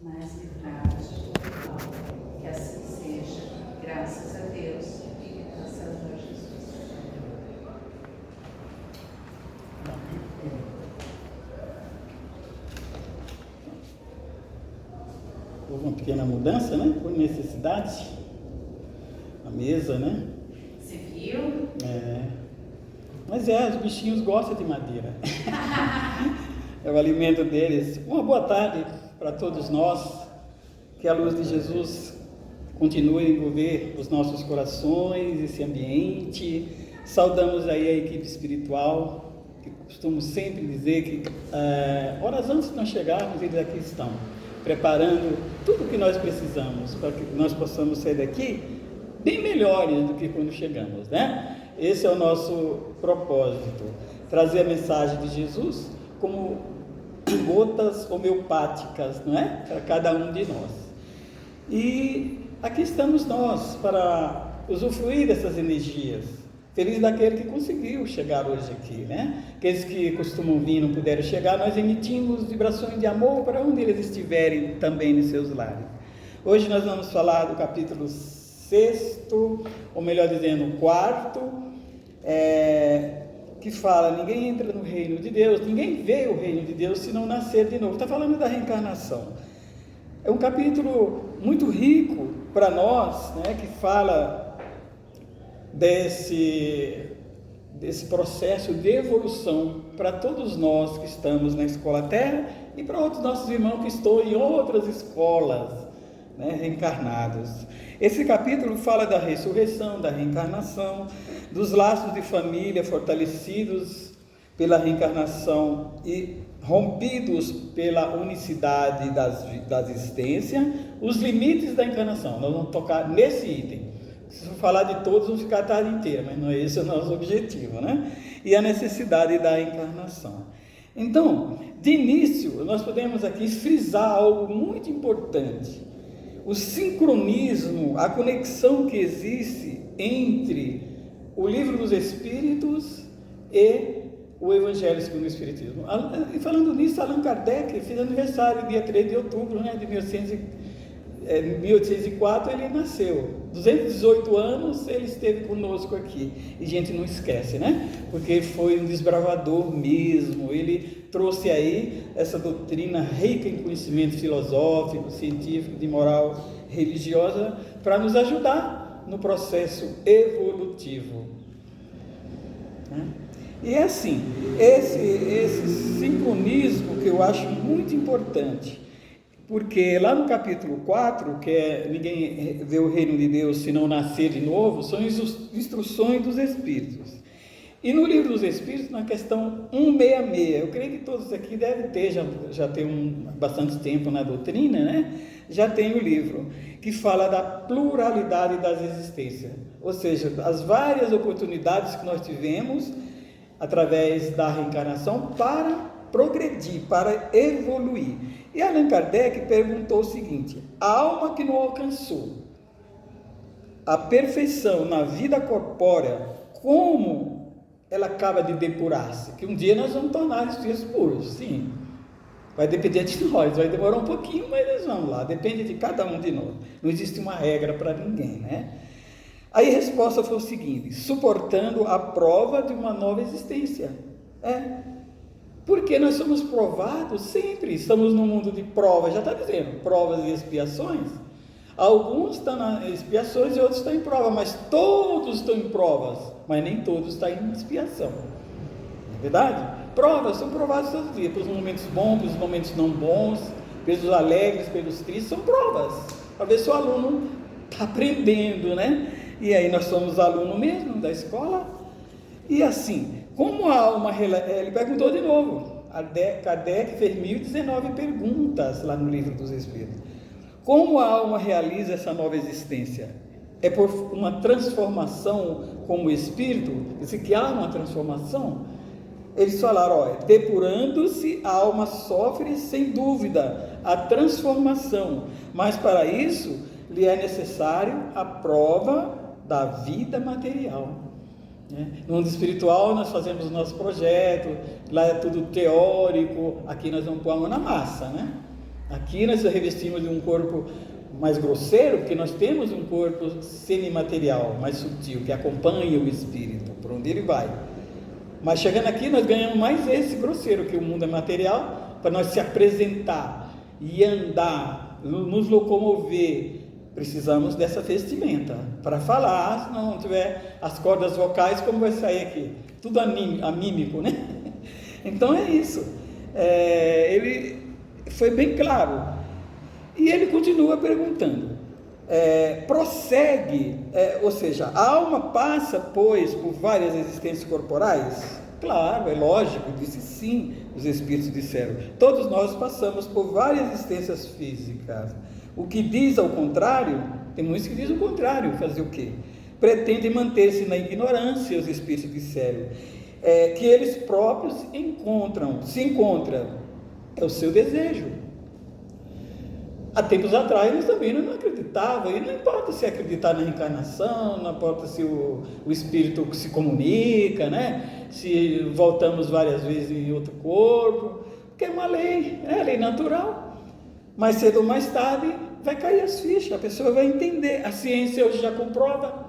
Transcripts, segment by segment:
mais livrados de todo mal. Que assim seja, graças a Deus e graças ao Senhor Jesus. Houve uma pequena mudança, né? Por necessidade. A mesa, né? Você viu? Mas os bichinhos gostam de madeira. É o alimento deles. Uma boa tarde para todos nós. Que a luz de Jesus continue a envolver os nossos corações, esse ambiente. Saudamos aí a equipe espiritual, que costumo sempre dizer que horas antes de nós chegarmos, eles aqui estão, preparando tudo o que nós precisamos, para que nós possamos sair daqui bem melhores do que quando chegamos, né? Esse é o nosso propósito, trazer a mensagem de Jesus como gotas homeopáticas, não é? Para cada um de nós. E aqui estamos nós para usufruir dessas energias. Feliz daquele que conseguiu chegar hoje aqui, né? Aqueles que costumam vir e não puderam chegar, nós emitimos vibrações de amor para onde eles estiverem também nos seus lares. Hoje nós vamos falar do capítulo 6º, ou melhor dizendo, 4º, que fala: ninguém entra no reino de Deus, ninguém vê o reino de Deus se não nascer de novo. Está falando da reencarnação. É um capítulo muito rico para nós, né, que fala desse processo de evolução para todos nós que estamos na Escola Terra e para outros nossos irmãos que estão em outras escolas, né, reencarnados. Esse capítulo fala da ressurreição, da reencarnação, dos laços de família fortalecidos pela reencarnação e rompidos pela unicidade da existência, os limites da encarnação. Nós vamos tocar nesse item. Se eu falar de todos, vamos ficar a tarde inteira, mas não é esse o nosso objetivo, né? E a necessidade da encarnação. Então, de início, nós podemos aqui frisar algo muito importante: o sincronismo, a conexão que existe entre o Livro dos Espíritos e o Evangelho segundo o Espiritismo. E falando nisso, Allan Kardec fez aniversário dia 3 de outubro, né, de 1804 ele nasceu. 218 anos ele esteve conosco aqui. E a gente não esquece, né? Porque foi um desbravador mesmo. Ele trouxe aí essa doutrina rica em conhecimento filosófico, científico, de moral religiosa, para nos ajudar no processo evolutivo, né? E é assim, esse sincronismo que eu acho muito importante, porque lá no capítulo 4, que é ninguém vê o reino de Deus se não nascer de novo, são instruções dos Espíritos. E no Livro dos Espíritos, na questão 166, eu creio que todos aqui devem ter, já tem bastante tempo na doutrina, né? Já tem o livro, que fala da pluralidade das existências, ou seja, as várias oportunidades que nós tivemos através da reencarnação para progredir, para evoluir. E Allan Kardec perguntou o seguinte: a alma que não alcançou a perfeição na vida corpórea, como ela acaba de depurar-se? Que um dia nós vamos tornar espíritos puros, sim. Vai depender de nós, vai demorar um pouquinho, mas nós vamos lá, depende de cada um de nós. Não existe uma regra para ninguém, né? Aí a resposta foi o seguinte: suportando a prova de uma nova existência. Porque nós somos provados sempre, estamos num mundo de provas, já está dizendo, provas e expiações. Alguns estão em expiações e outros estão em prova, mas todos estão em provas, mas nem todos estão em expiação. Não é verdade? Provas, são provados todos os dias, pelos momentos bons, pelos momentos não bons, pelos alegres, pelos tristes, são provas, para ver se o aluno está aprendendo, né? E aí nós somos aluno mesmo da escola. E assim, como a alma, ele perguntou de novo, Kardec fez 1019 perguntas lá no Livro dos Espíritos. Como a alma realiza essa nova existência? É por uma transformação como espírito? Diz que há uma transformação? Eles falaram, depurando-se, a alma sofre sem dúvida a transformação, mas para isso lhe é necessário a prova da vida material. No mundo espiritual nós fazemos o nosso projeto, lá é tudo teórico, aqui nós vamos pôr a mão na massa, né? Aqui nós revestimos de um corpo mais grosseiro, porque nós temos um corpo semimaterial, mais sutil, que acompanha o espírito, por onde ele vai. Mas chegando aqui, nós ganhamos mais esse grosseiro, que o mundo é material, para nós se apresentar e andar, nos locomover. Precisamos dessa vestimenta para falar. Se não tiver as cordas vocais, como vai sair aqui? Tudo anímico, né? Então é isso. Ele foi bem claro. E ele continua perguntando. Prossegue, ou seja, a alma passa, pois, por várias existências corporais? Claro, é lógico, disse sim, os espíritos disseram. Todos nós passamos por várias existências físicas. O que diz ao contrário, tem muitos que dizem o contrário, fazer o quê? Pretende manter-se na ignorância, os espíritos disseram, que eles próprios se encontram, é o seu desejo. Há tempos atrás eles também não acreditavam, e não importa se acreditar na reencarnação, não importa se o espírito se comunica, né? Se voltamos várias vezes em outro corpo, porque é uma lei, é lei natural. Mais cedo ou mais tarde vai cair as fichas, a pessoa vai entender. A ciência hoje já comprova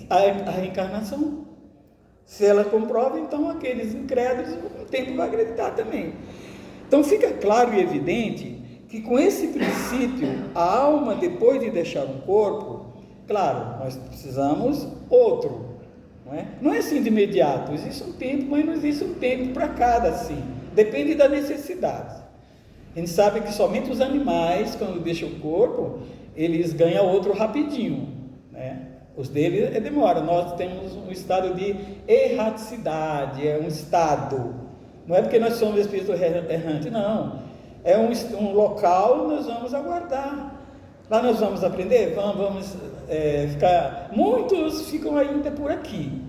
a reencarnação. Se ela comprova, então aqueles incrédulos, com o tempo, vão acreditar também. Então fica claro e evidente que com esse princípio, a alma, depois de deixar um corpo, claro, nós precisamos outro. Não é assim de imediato, existe um tempo, mas não existe um tempo para cada assim. Depende da necessidade. A gente sabe que somente os animais, quando deixam o corpo, eles ganham outro rapidinho, né? Os deles demora. Nós temos um estado de erraticidade, é um estado. Não é porque nós somos espírito errante, não. É um local, nós vamos aguardar. Lá nós vamos aprender, vamos ficar. Muitos ficam ainda por aqui.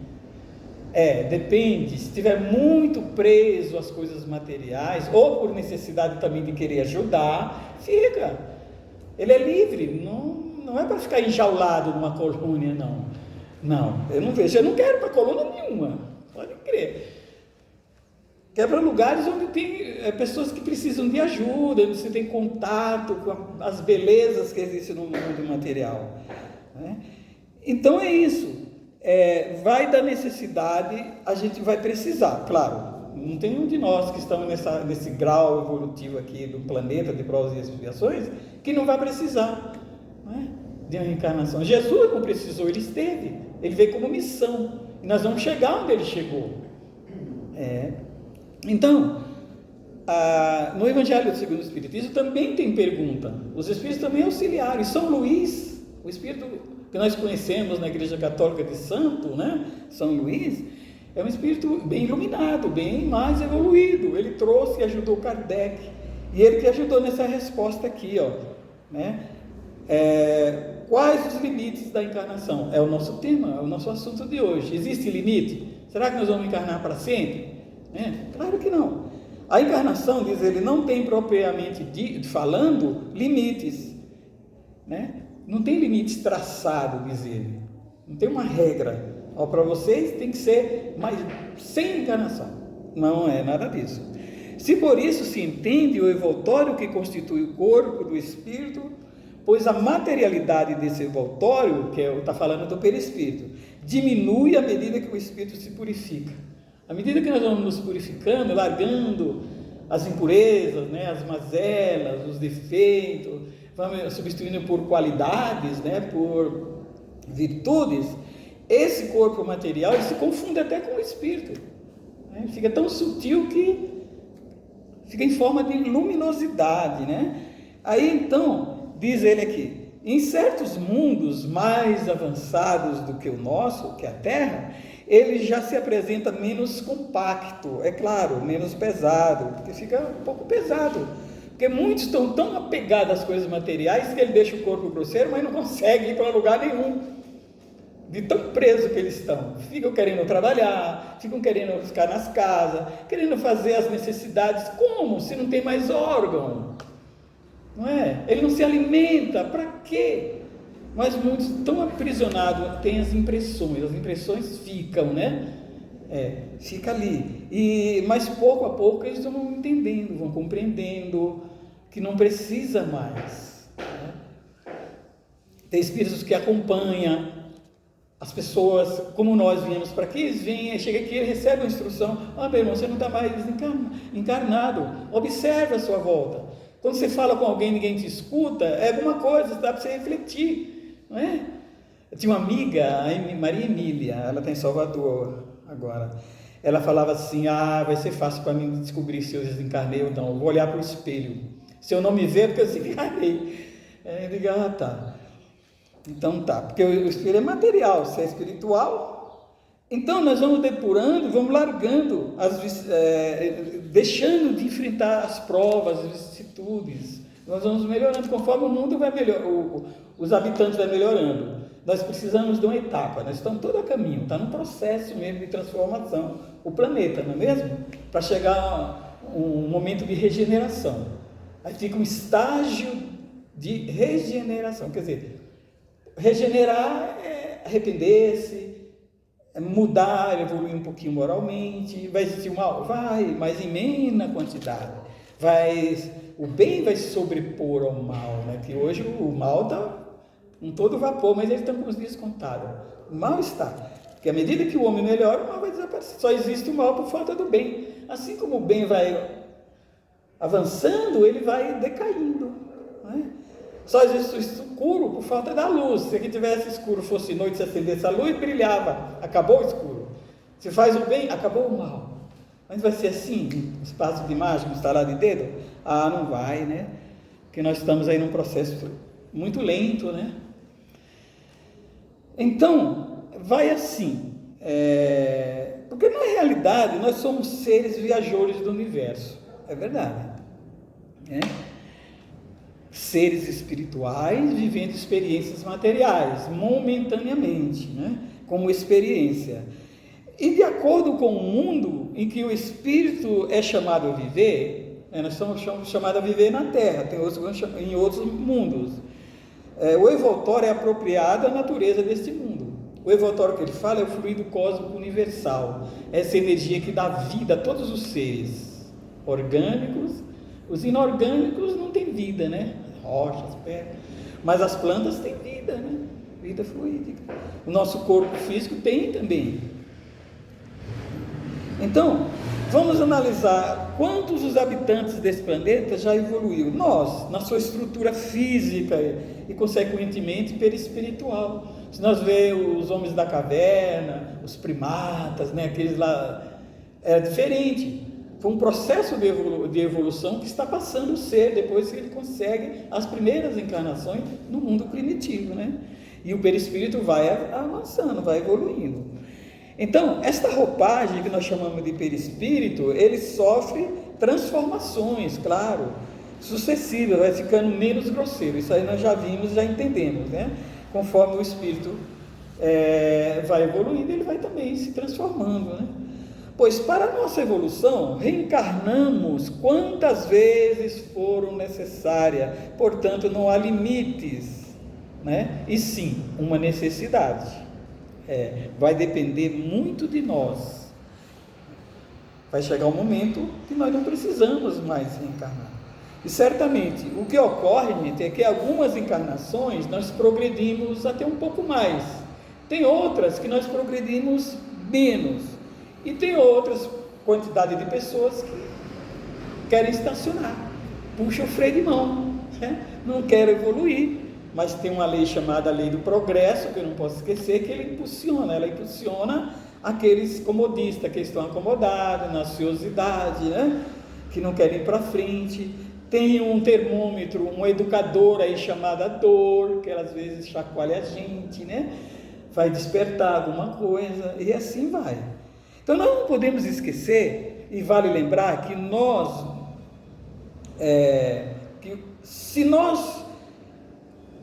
Depende, se estiver muito preso às coisas materiais, ou por necessidade também de querer ajudar, fica. Ele é livre, não é para ficar enjaulado numa colônia, não. Não, eu não vejo, eu não quero para colônia nenhuma, pode crer. Quero para lugares onde tem pessoas que precisam de ajuda, onde você tem contato com as belezas que existem no mundo material, né? Então é isso. Vai da necessidade, a gente vai precisar, claro, não tem nenhum de nós que estamos nesse grau evolutivo aqui do planeta de provas e expiações que não vai precisar, né, de uma reencarnação. Jesus não precisou, ele esteve, ele veio como missão, e nós vamos chegar onde ele chegou. Então, no Evangelho segundo o Espiritismo também tem pergunta, os Espíritos também auxiliaram, e São Luís, o Espírito que nós conhecemos na Igreja Católica de Santo, né? São Luís, é um espírito bem iluminado, bem mais evoluído. Ele trouxe e ajudou Kardec, e ele que ajudou nessa resposta aqui, né? Quais os limites da encarnação? É o nosso tema, é o nosso assunto de hoje. Existe limite? Será que nós vamos encarnar para sempre? Claro que não. A encarnação, diz ele, não tem propriamente falando limites, né? Não tem limites traçados, diz ele. Não tem uma regra. Para vocês tem que ser sem encarnação. Não é nada disso. Se por isso se entende o envoltório que constitui o corpo do espírito, pois a materialidade desse envoltório, que está falando do perispírito, diminui à medida que o espírito se purifica. À medida que nós vamos nos purificando, largando as impurezas, né, as mazelas, os defeitos, vamos substituindo por qualidades, né, por virtudes, esse corpo material ele se confunde até com o espírito, né? Fica tão sutil que fica em forma de luminosidade, né? Aí então, diz ele aqui, em certos mundos mais avançados do que o nosso, que é a Terra, ele já se apresenta menos compacto, é claro, menos pesado, porque fica um pouco pesado. Porque muitos estão tão apegados às coisas materiais que ele deixa o corpo grosseiro, mas não consegue ir para lugar nenhum, de tão preso que eles estão. Ficam querendo trabalhar, ficam querendo ficar nas casas, querendo fazer as necessidades. Como? Se não tem mais órgão, não é? Ele não se alimenta, para quê? Mas muitos estão aprisionados, têm as impressões ficam, né? Fica ali. Mas pouco a pouco eles vão entendendo, vão compreendendo, que não precisa mais, né? Tem espíritos que acompanham as pessoas, como nós viemos para aqui, eles vêm, chega aqui, ele recebe uma instrução: meu irmão, você não está mais encarnado, observe a sua volta. Quando você fala com alguém, ninguém te escuta, é alguma coisa, dá para você refletir, não é? Eu tinha uma amiga, a Maria Emília, ela está em Salvador agora. Ela falava assim: vai ser fácil para mim descobrir se eu desencarnei ou não, eu vou olhar para o espelho, se eu não me ver é porque eu desencarnei. Eu digo: tá. Então tá, porque o espelho é material, se é espiritual. Então nós vamos depurando, vamos largando, deixando de enfrentar as provas, as vicissitudes. Nós vamos melhorando conforme o mundo vai melhorando, os habitantes vão melhorando. Nós precisamos de uma etapa, nós estamos todo a caminho, está num processo mesmo de transformação, o planeta, não é mesmo? Para chegar um momento de regeneração. Aí fica um estágio de regeneração, quer dizer, regenerar é arrepender-se, é mudar, evoluir um pouquinho moralmente. Vai existir o mal? Vai, mas em menor quantidade. O bem vai se sobrepor ao mal, né? Que hoje o mal está com todo vapor, mas eles estão com os dias contados. O mal está. Porque à medida que o homem melhora, o mal vai desaparecer. Só existe o mal por falta do bem. Assim como o bem vai avançando, ele vai decaindo, não é? Só existe o escuro por falta da luz. Se aqui tivesse escuro, fosse noite, se acendesse a luz, brilhava, acabou o escuro. Se faz o bem, acabou o mal. Mas vai ser assim, um espaço de mágica, um estalar de dedo? Não vai, né? Porque nós estamos aí num processo muito lento, né? Então, vai assim, porque na realidade nós somos seres viajores do universo, é verdade, né? Seres espirituais vivendo experiências materiais, momentaneamente, né? Como experiência. E de acordo com o mundo em que o espírito é chamado a viver, nós somos chamados a viver na Terra, tem outros em outros mundos. O evoltório é apropriado à natureza deste mundo. O evoltório que ele fala é o fluido cósmico universal, essa energia que dá vida a todos os seres orgânicos. Os inorgânicos não têm vida, né? Rochas, pedras. Mas as plantas têm vida, né? Vida fluídica. O nosso corpo físico tem também. Então, vamos analisar quantos os habitantes desse planeta já evoluiu. Nós, na sua estrutura física e, consequentemente, perispiritual. Se nós vemos os homens da caverna, os primatas, né? Aqueles lá, é diferente. Foi um processo de evolução que está passando o ser depois que ele consegue as primeiras encarnações no mundo primitivo, né? E o perispírito vai avançando, vai evoluindo. Então, esta roupagem que nós chamamos de perispírito, ele sofre transformações, claro, sucessivas, vai ficando menos grosseiro. Isso aí nós já vimos, já entendemos, né? Conforme o espírito vai evoluindo, ele vai também se transformando, né? Pois para a nossa evolução, reencarnamos quantas vezes foram necessárias, portanto não há limites, né? E sim, uma necessidade. Vai depender muito de nós. Vai chegar um momento que nós não precisamos mais reencarnar. E certamente, o que ocorre, gente, é que algumas encarnações nós progredimos até um pouco mais. Tem outras que nós progredimos menos. E tem outras quantidade de pessoas que querem estacionar, puxa o freio de mão, né? Não querem evoluir, mas tem uma lei chamada lei do progresso, que eu não posso esquecer, que ela impulsiona aqueles comodistas que estão acomodados, na ociosidade, né? Que não querem ir para frente. Tem um termômetro, um educador aí chamada dor, que às vezes chacoalha a gente, né? Vai despertar alguma coisa, e assim vai. Então nós não podemos esquecer, e vale lembrar que se nós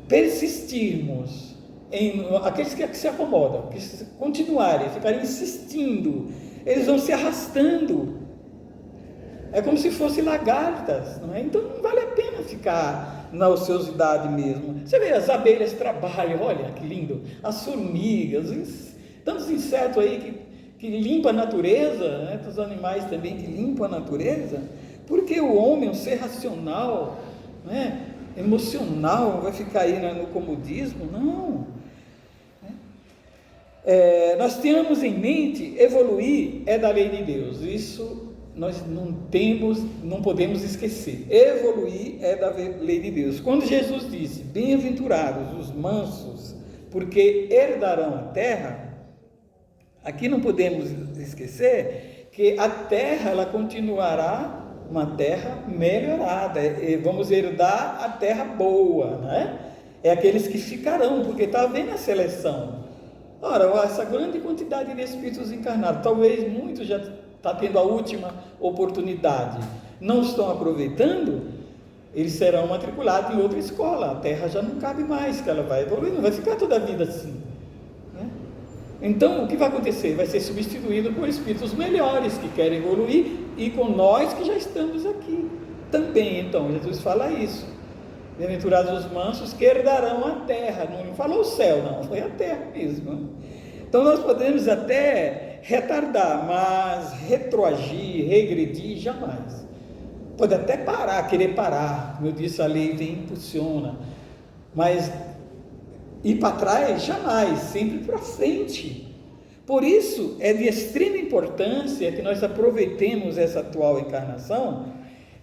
persistirmos em aqueles que se acomodam, que continuarem, ficarem insistindo, eles vão se arrastando, é como se fossem lagartas, não é? Então não vale a pena ficar na ociosidade mesmo. Você vê, as abelhas trabalham, olha que lindo, as formigas, tantos insetos aí que limpam a natureza, né? Os animais também que limpam a natureza, porque o homem, um ser racional, né, emocional, vai ficar aí no comodismo, não. Nós temos em mente, evoluir é da lei de Deus, isso nós não podemos esquecer, evoluir é da lei de Deus. Quando Jesus disse, bem-aventurados os mansos, porque herdarão a terra, aqui não podemos esquecer que a terra, ela continuará uma terra melhorada, vamos herdar a terra boa, né? É aqueles que ficarão, porque está havendo a seleção. Ora, essa grande quantidade de espíritos encarnados, talvez muitos já está tendo a última oportunidade, não estão aproveitando, eles serão matriculados em outra escola, a terra já não cabe mais, que ela vai evoluir, não vai ficar toda a vida assim, né? Então, o que vai acontecer? Vai ser substituído por espíritos melhores, que querem evoluir, e com nós que já estamos aqui também. Então, Jesus fala isso, bem-aventurados os mansos que herdarão a terra, não falou o céu, não, foi a terra mesmo. Então, nós podemos até retardar, mas retroagir, regredir, jamais. Pode até parar, querer parar, como eu disse, a lei vem e impulsiona, mas ir para trás, jamais, sempre para frente. Por isso, é de extrema importância que nós aproveitemos essa atual encarnação,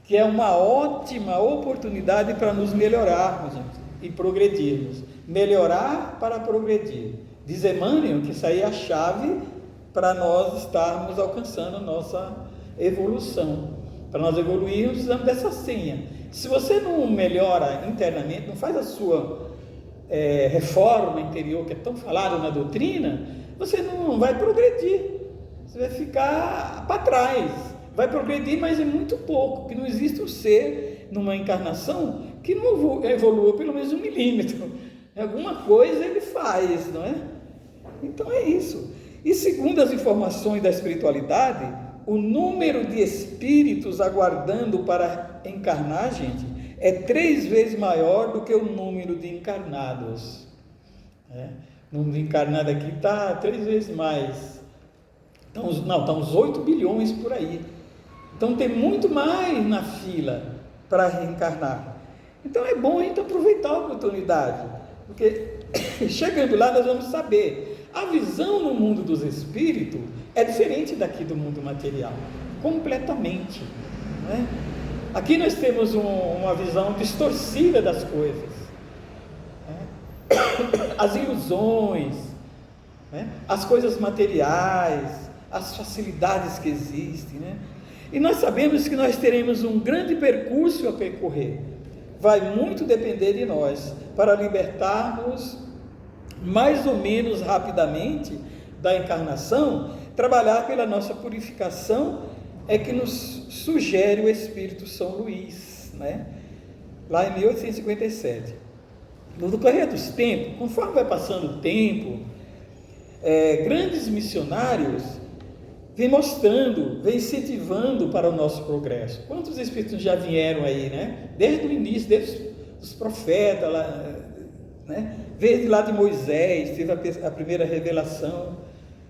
que é uma ótima oportunidade para nos melhorarmos, gente, e progredirmos. Melhorar para progredir. Diz Emmanuel que isso aí é a chave para nós estarmos alcançando nossa evolução. Para nós evoluirmos, precisamos dessa senha. Se você não melhora internamente, não faz a sua reforma interior, que é tão falado na doutrina, você não vai progredir, você vai ficar para trás, vai progredir, mas é muito pouco, que não existe um ser numa encarnação que não evolua pelo menos 1 milímetro, alguma coisa ele faz, não é? Então é isso. E segundo as informações da espiritualidade, o número de espíritos aguardando para encarnar, gente, é 3 vezes maior do que o número de encarnados. O número de encarnados aqui está 3 vezes mais. Está uns 8 bilhões por aí. Então tem muito mais na fila para reencarnar. Então é bom a gente aproveitar a oportunidade, porque chegando lá nós vamos saber. A visão no mundo dos espíritos é diferente daqui do mundo material, completamente, né? Aqui nós temos uma visão distorcida das coisas, né? As ilusões, né? As coisas materiais, as facilidades que existem, né? E nós sabemos que nós teremos um grande percurso a percorrer. Vai muito depender de nós para libertarmos mais ou menos rapidamente da encarnação. Trabalhar pela nossa purificação é que nos sugere o Espírito São Luís, né? Lá em 1857. No decorrer dos tempos, conforme vai passando o tempo, grandes missionários vêm mostrando, vêm incentivando para o nosso progresso. Quantos espíritos já vieram aí, né? Desde o início, desde os profetas, lá, né? Desde lá de Moisés, teve a primeira revelação,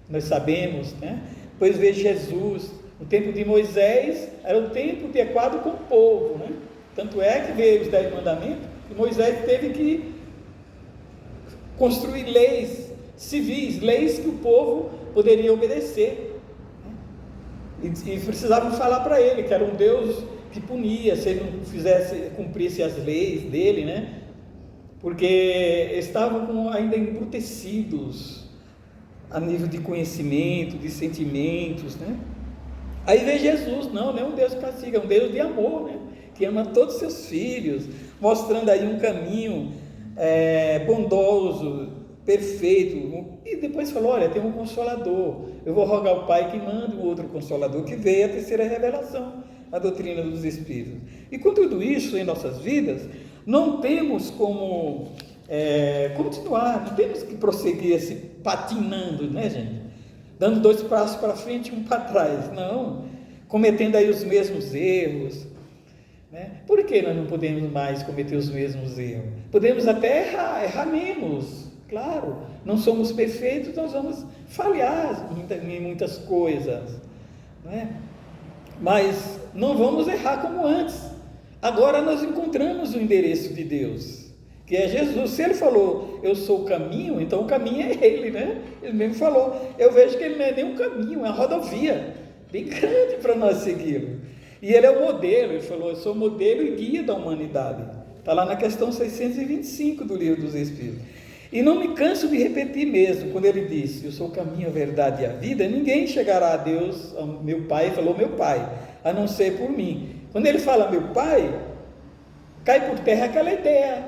nós sabemos, né? Depois veio Jesus. O tempo de Moisés era um tempo adequado com o povo, né? Tanto é que veio os 10 mandamentos, e Moisés teve que construir leis civis, leis que o povo poderia obedecer, né? E precisavam falar para ele que era um Deus que punia se ele não cumprisse as leis dele, né? Porque estavam ainda embrutecidos a nível de conhecimento, de sentimentos, né? Aí vem Jesus, não é um Deus que castiga, é um Deus de amor, né? Que ama todos os seus filhos, mostrando aí um caminho bondoso, perfeito. E depois falou, olha, tem um Consolador, eu vou rogar ao Pai que manda um outro Consolador, que veio a terceira revelação, a doutrina dos Espíritos. E com tudo isso em nossas vidas, não temos como continuar, não temos que prosseguir assim, patinando, né, gente? Dando 2 passos para frente e 1 para trás, não, cometendo aí os mesmos erros, né? Por que nós não podemos mais cometer os mesmos erros? Podemos até errar menos, claro, não somos perfeitos, nós vamos falhar em muitas coisas, né? Mas não vamos errar como antes. Agora nós encontramos o endereço de Deus, que é Jesus. Se ele falou, eu sou o caminho, então o caminho é ele, né? Ele mesmo falou. Eu vejo que ele não é nem um caminho, é uma rodovia bem grande para nós segui-lo. E ele é o modelo, ele falou, eu sou o modelo e guia da humanidade. Está lá na questão 625 do Livro dos Espíritos. E não me canso de repetir mesmo, quando ele disse, eu sou o caminho, a verdade e a vida, ninguém chegará a Deus, ao meu Pai, falou meu Pai, a não ser por mim. Quando ele fala meu Pai, cai por terra aquela ideia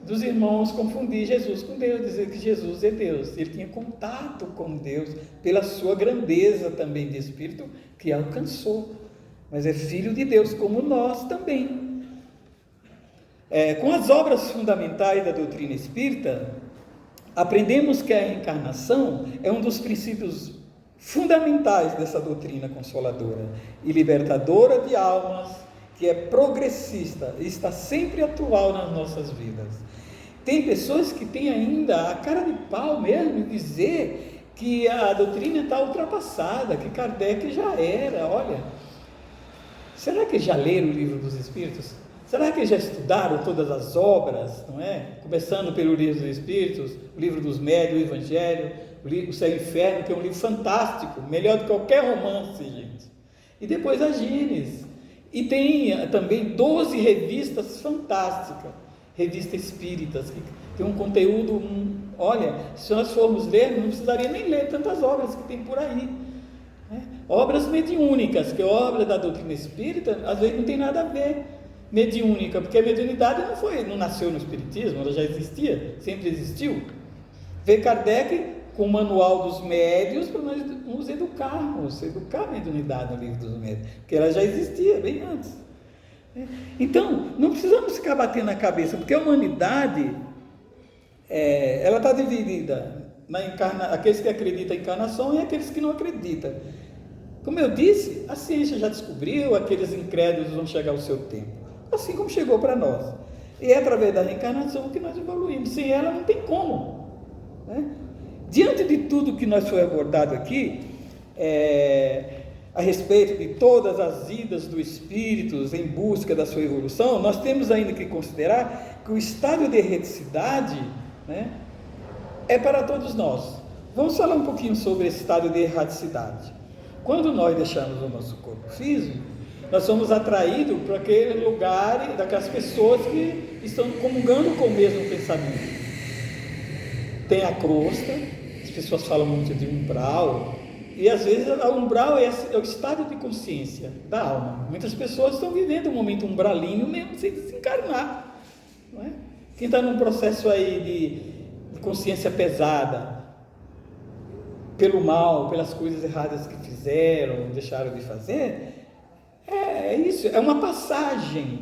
dos irmãos confundir Jesus com Deus, dizer que Jesus é Deus. Ele tinha contato com Deus, pela sua grandeza também de espírito, que alcançou, mas é filho de Deus, como nós também. Com as obras fundamentais da doutrina espírita, aprendemos que a reencarnação é um dos princípios fundamentais dessa doutrina consoladora e libertadora de almas, que é progressista e está sempre atual nas nossas vidas. Tem pessoas que têm ainda a cara de pau mesmo de dizer que a doutrina está ultrapassada, que Kardec já era. Olha, será que já leram o Livro dos Espíritos? Será que já estudaram todas as obras, não é? Começando pelo Livro dos Espíritos, o Livro dos Médiuns, o Evangelho, o Céu e o Inferno, que é um livro fantástico, melhor do que qualquer romance, gente. E depois a Gênesis. E tem também 12 revistas fantásticas, revistas espíritas, que tem um conteúdo, olha, se nós formos ler, não precisaria nem ler tantas obras que tem por aí, né? Obras mediúnicas, que é obra da doutrina espírita, às vezes não tem nada a ver, mediúnica, porque a mediunidade não nasceu no espiritismo, ela já existia, sempre existiu. Veio Kardec com o manual dos médiuns para nós nos educarmos, educar a mediunidade no Livro dos Médiuns, porque ela já existia bem antes. Então, não precisamos ficar batendo na cabeça, porque a humanidade, ela está dividida aqueles que acreditam em encarnação e aqueles que não acreditam. Como eu disse, a ciência já descobriu, aqueles incrédulos vão chegar ao seu tempo, assim como chegou para nós. E é através da reencarnação que nós evoluímos, sem ela não tem como, né? Diante de tudo que nós foi abordado aqui, a respeito de todas as idas do espírito em busca da sua evolução, nós temos ainda que considerar que o estado de erraticidade, né, é para todos nós. Vamos falar um pouquinho sobre esse estado de erraticidade. Quando nós deixamos o nosso corpo físico, nós somos atraídos para aquele lugar daquelas pessoas que estão comungando com o mesmo pensamento. Tem a crosta, as pessoas falam muito de umbral, e às vezes o umbral é o estado de consciência da alma. Muitas pessoas estão vivendo um momento umbralino mesmo sem desencarnar, não é? Quem está num processo aí de consciência pesada, pelo mal, pelas coisas erradas que fizeram, deixaram de fazer, é isso, é uma passagem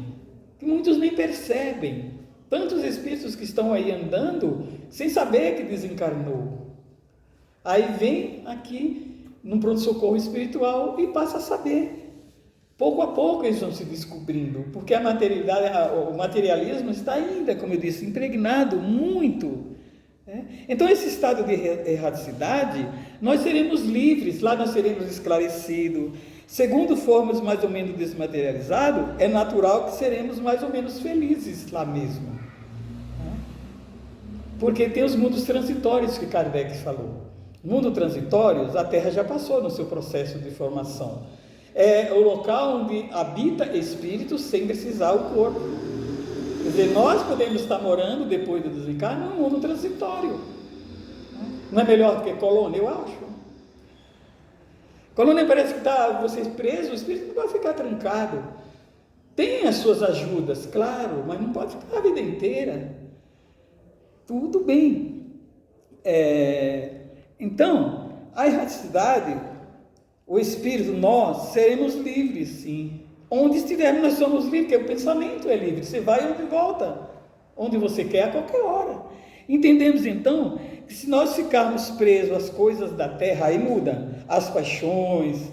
que muitos nem percebem. Tantos espíritos que estão aí andando sem saber que desencarnou. Aí vem aqui num pronto-socorro espiritual e passa a saber. Pouco a pouco eles vão se descobrindo, porque a materialidade, o materialismo está ainda, como eu disse, impregnado muito. Então esse estado de erraticidade, nós seremos livres, lá nós seremos esclarecidos. Segundo formos mais ou menos desmaterializados, é natural que seremos mais ou menos felizes lá mesmo. Porque tem os mundos transitórios que Kardec falou. Mundo transitórios, a Terra já passou no seu processo de formação. É o local onde habita espírito sem precisar o corpo. Quer dizer, nós podemos estar morando depois do desencarne num mundo transitório. Não é melhor do que colônia, eu acho. Colônia parece que está vocês presos, o espírito não pode ficar trancado. Tem as suas ajudas, claro, mas não pode ficar a vida inteira. Tudo bem. Então, a erraticidade, o espírito, nós seremos livres, sim. Onde estivermos, nós somos livres, porque o pensamento é livre. Você vai onde volta, onde você quer, a qualquer hora. Entendemos, então, que se nós ficarmos presos às coisas da terra, aí muda. As paixões,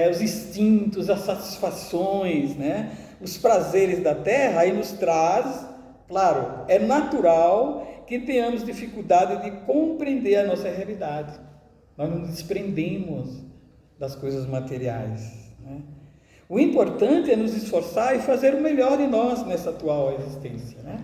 os instintos, as satisfações, né? Os prazeres da terra, aí nos traz, claro, é natural que tenhamos dificuldade de compreender a nossa realidade. Nós nos desprendemos das coisas materiais, né? O importante é nos esforçar e fazer o melhor de nós nessa atual existência, né?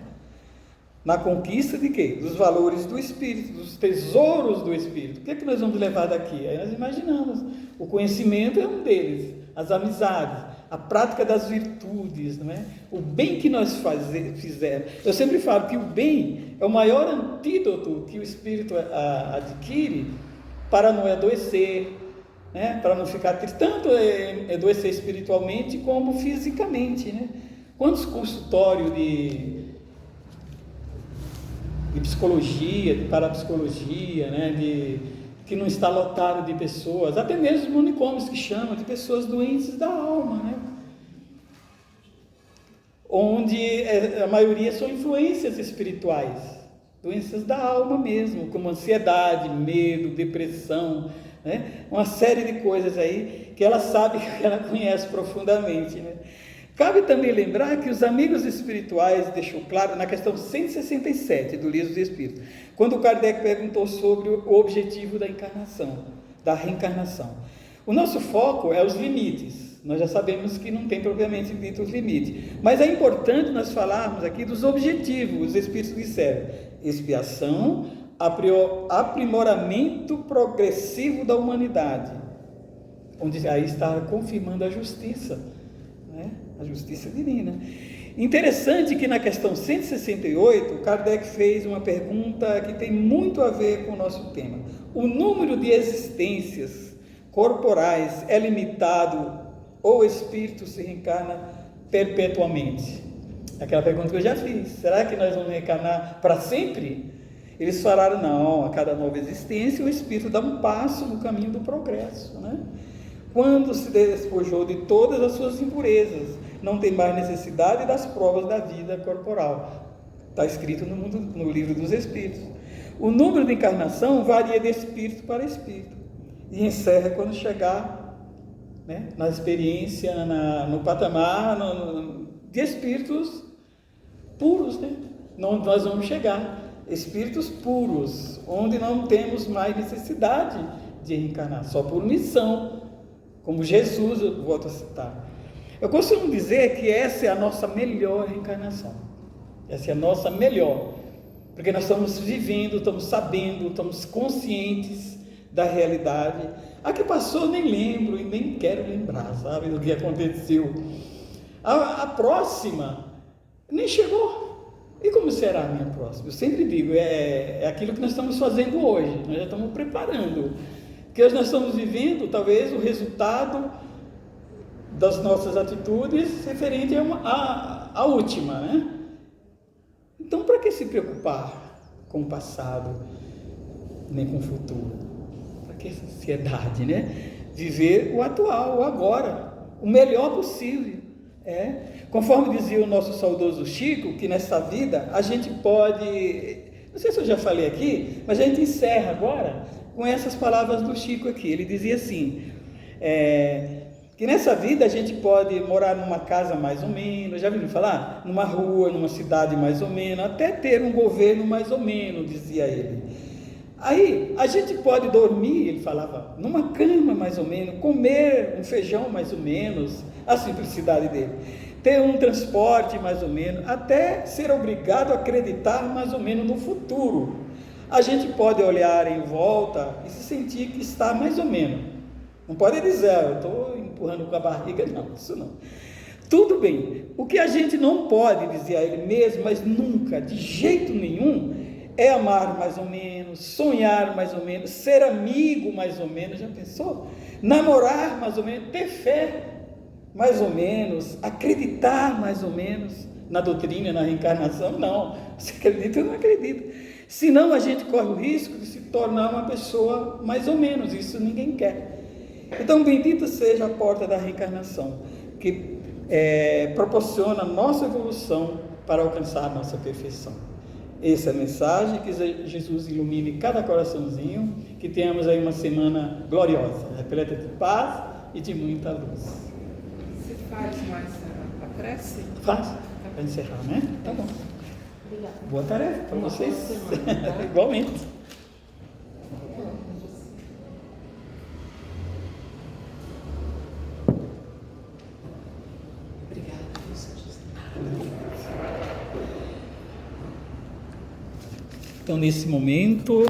Na conquista de quê? Dos valores do Espírito, dos tesouros do Espírito. O que é que nós vamos levar daqui? Aí nós imaginamos. O conhecimento é um deles, as amizades, a prática das virtudes, não é? O bem que nós fizemos. Eu sempre falo que o bem é o maior antídoto que o Espírito adquire para não adoecer, né? Para não ficar triste, tanto adoecer espiritualmente como fisicamente, né? Quantos consultórios de psicologia, de parapsicologia, né? Que não está lotado de pessoas, até mesmo os manicômios que chamam de pessoas doentes da alma, né? Onde a maioria são influências espirituais, doenças da alma mesmo, como ansiedade, medo, depressão, né? Uma série de coisas aí que ela sabe, que ela conhece profundamente, né? Cabe também lembrar que os amigos espirituais deixou claro na questão 167 do Livro dos Espíritos, quando Kardec perguntou sobre o objetivo da encarnação, da reencarnação. O nosso foco é os limites. Nós já sabemos que não tem propriamente dito os limites, mas é importante nós falarmos aqui dos objetivos. Os Espíritos disseram: expiação, aprimoramento progressivo da humanidade, onde aí está confirmando a justiça, né? A justiça divina. Interessante que na questão 168, Kardec fez uma pergunta que tem muito a ver com o nosso tema. O número de existências corporais é limitado ou o espírito se reencarna perpetuamente? Aquela pergunta que eu já fiz. Será que nós vamos reencarnar para sempre? Eles falaram: não, a cada nova existência o espírito dá um passo no caminho do progresso, né? Quando se despojou de todas as suas impurezas, não tem mais necessidade das provas da vida corporal. Está escrito no Livro dos Espíritos. O número de encarnação varia de espírito para espírito e encerra quando chegar, né, na experiência, no patamar de espíritos puros, né? Nós vamos chegar, espíritos puros, onde não temos mais necessidade de reencarnar, só por missão, como Jesus, eu volto a citar. Eu costumo dizer que essa é a nossa melhor reencarnação. Essa é a nossa melhor, porque nós estamos vivendo, estamos sabendo, estamos conscientes da realidade. A que passou nem lembro e nem quero lembrar, sabe, do que aconteceu. A próxima nem chegou. E como será a minha próxima? Eu sempre digo, é aquilo que nós estamos fazendo hoje, nós já estamos preparando. Porque hoje nós estamos vivendo, talvez, o resultado das nossas atitudes referente à última, né? Então, para que se preocupar com o passado, nem com o futuro? Para que essa ansiedade, né? Viver o atual, o agora, o melhor possível. Conforme dizia o nosso saudoso Chico, que nessa vida a gente pode, não sei se eu já falei aqui, mas a gente encerra agora com essas palavras do Chico aqui. Ele dizia assim, que nessa vida a gente pode morar numa casa mais ou menos, já ouviram falar? Numa rua, numa cidade mais ou menos, até ter um governo mais ou menos, dizia ele. Aí a gente pode dormir, ele falava, numa cama mais ou menos, comer um feijão mais ou menos, a simplicidade dele, ter um transporte mais ou menos, até ser obrigado a acreditar mais ou menos no futuro. A gente pode olhar em volta e se sentir que está mais ou menos. Não pode dizer, eu estou empurrando com a barriga, não, isso não. Tudo bem, o que a gente não pode dizer a ele mesmo, mas nunca, de jeito nenhum, é amar mais ou menos, sonhar mais ou menos, ser amigo mais ou menos, já pensou? Namorar mais ou menos, ter fé mais ou menos, acreditar mais ou menos na doutrina, na reencarnação, não. Você acredita ou não acredita? Senão a gente corre o risco de se tornar uma pessoa mais ou menos, isso ninguém quer. Então, bendita seja a porta da reencarnação, que proporciona a nossa evolução para alcançar a nossa perfeição. Essa é a mensagem, que Jesus ilumine cada coraçãozinho, que tenhamos aí uma semana gloriosa, repleta de paz e de muita luz. Você faz mais a prece? Faz, para encerrar, né? Tá bom. Obrigada. Boa tarefa para vocês. Semana, tá? Igualmente. Então, nesse momento,